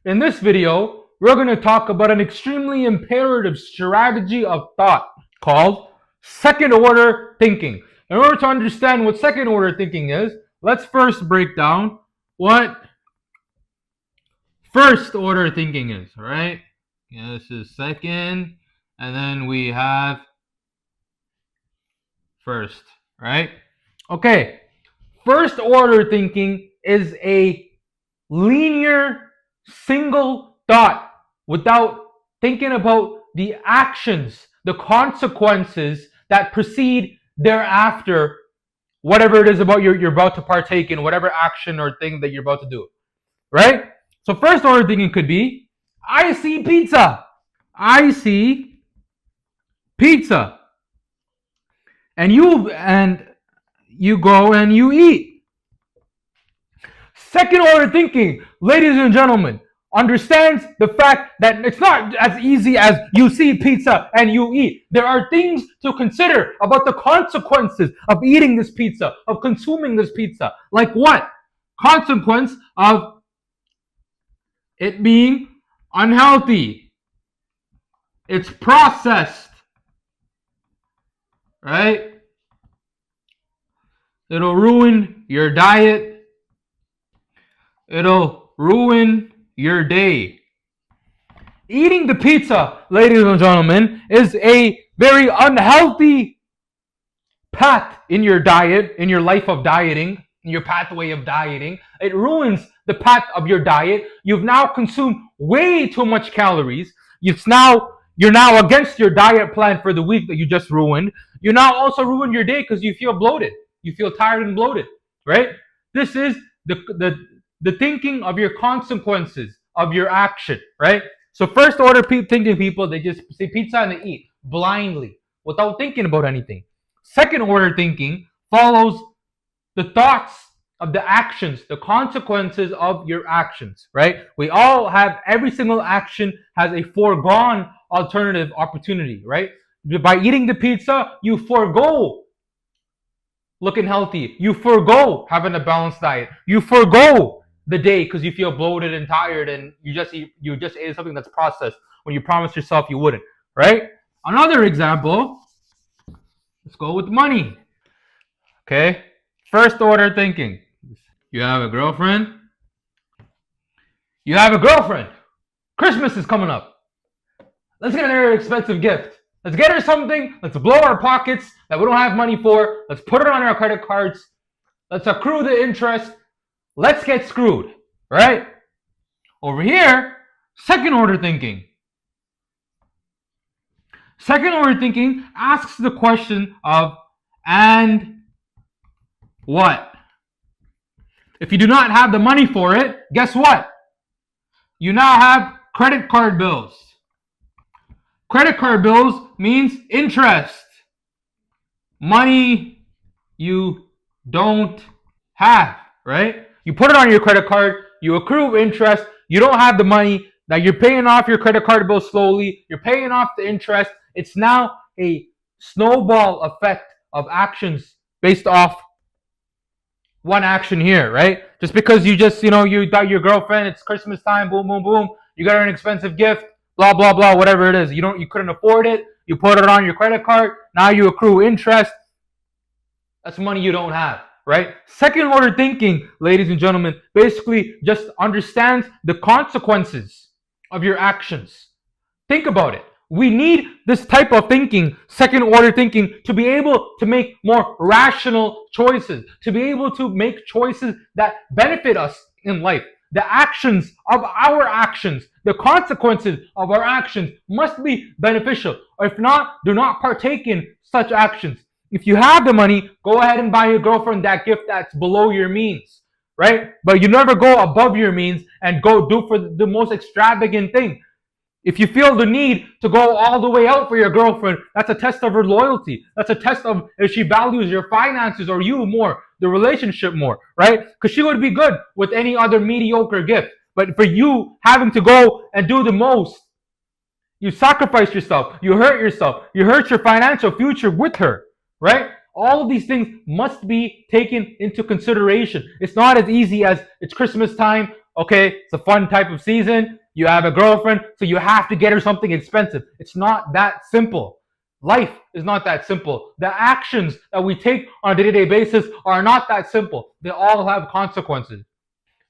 In this video, we're going to talk about an extremely imperative strategy of thought called second order thinking. In order to understand what second order thinking is, let's first break down what first order thinking is, all right? Yeah, this is second, and then we have first, right? Okay, first order thinking is a linear single thought without thinking about the actions, the consequences that precede thereafter, whatever it is about you're about to partake in, whatever action or thing that you're about to do, right? So first order thinking could be, I see pizza. I see pizza. And you go and you eat. Second order thinking, ladies and gentlemen, understands the fact that it's not as easy as you see pizza and you eat. There are things to consider about the consequences of eating this pizza, of consuming this pizza. Like what? Consequence of it being unhealthy. It's processed, right? It'll ruin your diet. It'll ruin your day. Eating the pizza, ladies and gentlemen, is a very unhealthy path in your diet, in your life of dieting, in your pathway of dieting. It ruins the path of your diet. You've now consumed way too much calories. You're now against your diet plan for the week that you just ruined. You now also ruin your day because you feel bloated. You feel tired and bloated, right? This is the thinking of your consequences of your action, right? So first order thinking people, they just say pizza and they eat blindly without thinking about anything. Second order thinking follows the thoughts of the actions, the consequences of your actions, right? We all have, every single action has a foregone alternative opportunity, right? By eating the pizza, you forego looking healthy. You forego having a balanced diet. You forego the day because you feel bloated and tired and you just ate something that's processed when you promised yourself you wouldn't, right? Another example, let's go with money. Okay? First order thinking. You have a girlfriend. Christmas is coming up. Let's get her an expensive gift. Let's get her something. Let's blow our pockets that we don't have money for. Let's put it on our credit cards. Let's accrue the interest. Let's get screwed, right? Over here, second order thinking. Second order thinking asks the question of, and what? If you do not have the money for it, guess what? You now have credit card bills. Credit card bills means interest. Money you don't have, right? You put it on your credit card, you accrue interest, you don't have the money, now you're paying off your credit card bill slowly, you're paying off the interest. It's now a snowball effect of actions based off one action here, right? Just because you got your girlfriend, it's Christmas time, boom, boom, boom, you got her an expensive gift, blah, blah, blah, whatever it is. You couldn't afford it, you put it on your credit card, now you accrue interest. That's money you don't have, right? Second order thinking, ladies and gentlemen, basically just understands the consequences of your actions. Think about it. We need this type of thinking, second order thinking, to be able to make more rational choices, to be able to make choices that benefit us in life. The actions of our actions, the consequences of our actions must be beneficial. If not, do not partake in such actions. If you have the money, go ahead and buy your girlfriend that gift that's below your means, right? But you never go above your means and go do for the most extravagant thing. If you feel the need to go all the way out for your girlfriend, that's a test of her loyalty. That's a test of if she values your finances or you more, the relationship more, right? Because she would be good with any other mediocre gift. But for you having to go and do the most, you sacrifice yourself, you hurt your financial future with her, right? All of these things must be taken into consideration. It's not as easy as it's Christmas time. Okay, it's a fun type of season. You have a girlfriend, so you have to get her something expensive. It's not that simple. Life is not that simple. The actions that we take on a day-to-day basis are not that simple. They all have consequences.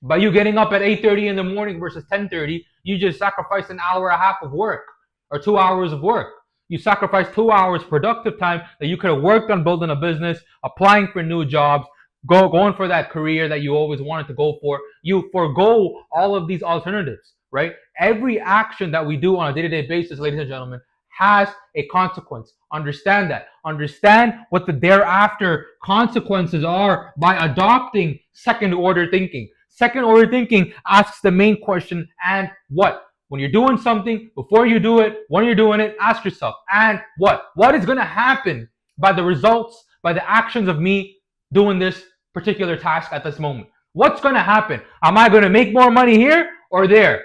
By you getting up at 8:30 in the morning versus 10:30, you just sacrifice an hour and a half of work or 2 hours of work. You sacrifice 2 hours productive time that you could have worked on building a business, applying for new jobs, going for that career that you always wanted to go for. You forego all of these alternatives, right? Every action that we do on a day-to-day basis, ladies and gentlemen, has a consequence. Understand that. Understand what the thereafter consequences are by adopting second order thinking. Second order thinking asks the main question, and what? When you're doing something, before you do it, when you're doing it, ask yourself, and what? What is going to happen by the results, by the actions of me doing this particular task at this moment? What's going to happen? Am I going to make more money here or there?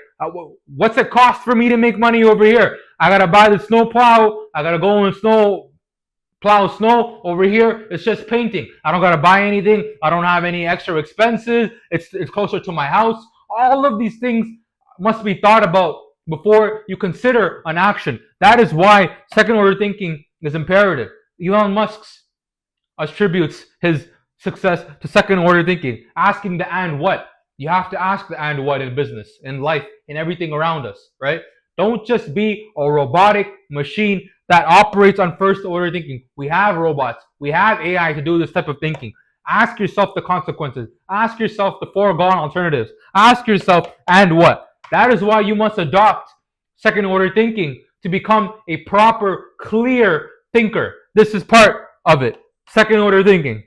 What's it cost for me to make money over here? I got to buy the snow plow. I got to go and plow snow. Over here, it's just painting. I don't gotta buy anything. I don't have any extra expenses. It's closer to my house. All of these things must be thought about before you consider an action. That is why second order thinking is imperative. Elon Musk attributes his success to second order thinking, asking the and what. You have to ask the and what in business, in life, in everything around us, right? Don't just be a robotic machine that operates on first order thinking. We have robots, we have AI to do this type of thinking. Ask yourself the consequences. Ask yourself the foregone alternatives. Ask yourself, and what? That is why you must adopt second order thinking to become a proper, clear thinker. This is part of it. Second order thinking.